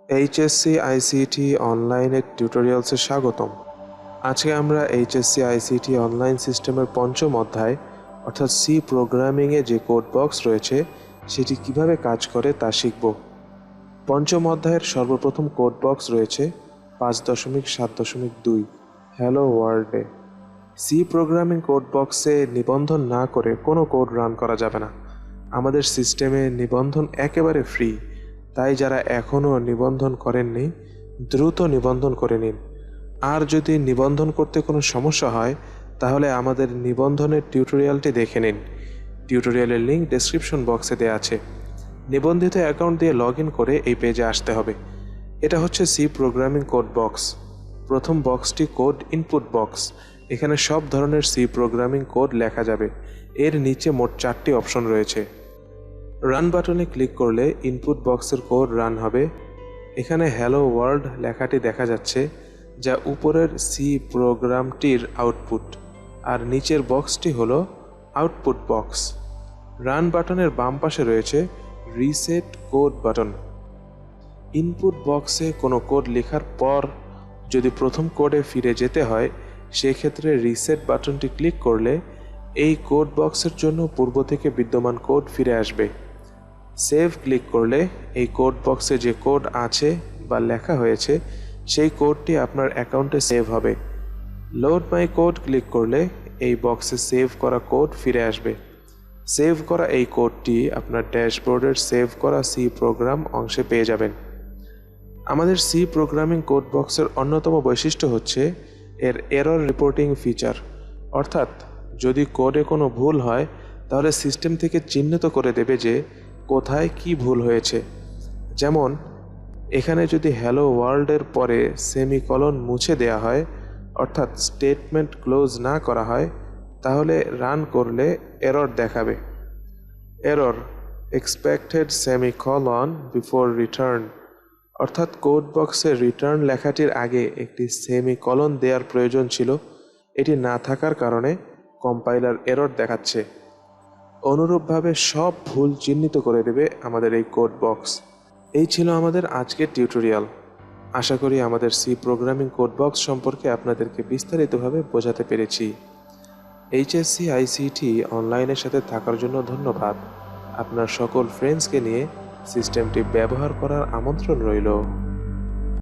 HSC ICT অনলাইনের টিউটোরিয়ালসে স্বাগতম। আজকে আমরা HSC ICT অনলাইন সিস্টেমের পঞ্চম অধ্যায় অর্থাৎ সি প্রোগ্রামিংয়ে যে কোড বক্স রয়েছে সেটি কিভাবে কাজ করে তা শিখব। পঞ্চম অধ্যায়ের সর্বপ্রথম কোড বক্স রয়েছে 5.7.2 হ্যালো ওয়ার্ল্ডে। সি প্রোগ্রামিং কোড বক্সে নিবন্ধন না করে কোনো কোড রান করা যাবে না। আমাদের সিস্টেমে নিবন্ধন একেবারে ফ্রি, তাই যারা এখনও নিবন্ধন করেননি দ্রুত নিবন্ধন করে নিন। আর যদি নিবন্ধন করতে কোনো সমস্যা হয় তাহলে আমাদের নিবন্ধনের টিউটোরিয়ালটি দেখে নিন। টিউটোরিয়ালের লিঙ্ক ডেসক্রিপশন বক্সে দেওয়া আছে। নিবন্ধিত অ্যাকাউন্ট দিয়ে লগ ইন করে এই পেজে আসতে হবে। এটা হচ্ছে সি প্রোগ্রামিং কোড বক্স। প্রথম বক্সটি কোড ইনপুট বক্স। এখানে সব ধরনের সি প্রোগ্রামিং কোড লেখা যাবে। এর নিচে মোট 4টি অপশন রয়েছে। রান বাটনে ক্লিক করলে ইনপুট বক্সের কোড রান হবে। এখানে হ্যালো ওয়ার্ল্ড লেখাটি দেখা যাচ্ছে, যা উপরের সি প্রোগ্রামটির আউটপুট, আর নিচের বক্সটি হলো আউটপুট বক্স। রান বাটনের বাম পাশে রয়েছে রিসেট কোড বাটন। ইনপুট বক্সে কোনো কোড লেখার পর যদি প্রথম কোডে ফিরে যেতে হয়, সেক্ষেত্রে রিসেট বাটনটি ক্লিক করলে এই কোড বক্সের জন্য পূর্ব থেকে বিদ্যমান কোড ফিরে আসবে। সেভ ক্লিক করলে এই কোড বক্সে যে কোড আছে বা লেখা হয়েছে সেই কোডটি আপনার অ্যাকাউন্টে সেভ হবে। লোড মাই কোড ক্লিক করলে এই বক্সে সেভ করা কোড ফিরে আসবে। সেভ করা এই কোডটি আপনার ড্যাশবোর্ডের সেভ করা সি প্রোগ্রাম অংশে পেয়ে যাবেন। আমাদের সি প্রোগ্রামিং কোড বক্সের অন্যতম বৈশিষ্ট্য হচ্ছে এর এরর রিপোর্টিং ফিচার, অর্থাৎ যদি কোডে কোনো ভুল হয় তাহলে সিস্টেম থেকে চিহ্নিত করে দেবে যে কোথায় কি ভুল হয়েছে। যেমন এখানে যদি হ্যালো ওয়ার্ল্ডের পরে সেমিকলন মুছে দেয়া হয়, অর্থাৎ স্টেটমেন্ট ক্লোজ না করা হয়, তাহলে রান করলে এরর দেখাবে। Error expected semicolon before return, অর্থাৎ কোড বক্সে রিটার্ন লেখাটির আগে একটি সেমিকলন দেওয়ার প্রয়োজন ছিল। এটি না থাকার কারণে কম্পাইলার এরর দেখাচ্ছে। অনুরূপভাবে সব ভুল চিহ্নিত করে দেবে আমাদের এই কোড বক্স। এই ছিল আমাদের আজকের টিউটোরিয়াল। আশা করি আমাদের সি প্রোগ্রামিং কোড বক্স সম্পর্কে আপনাদেরকে বিস্তারিতভাবে বোঝাতে পেরেছি। HSC ICT অনলাইনের সাথে থাকার জন্য ধন্যবাদ। আপনার সকল ফ্রেন্ডসকে নিয়ে সিস্টেমটি ব্যবহার করার আমন্ত্রণ রইল।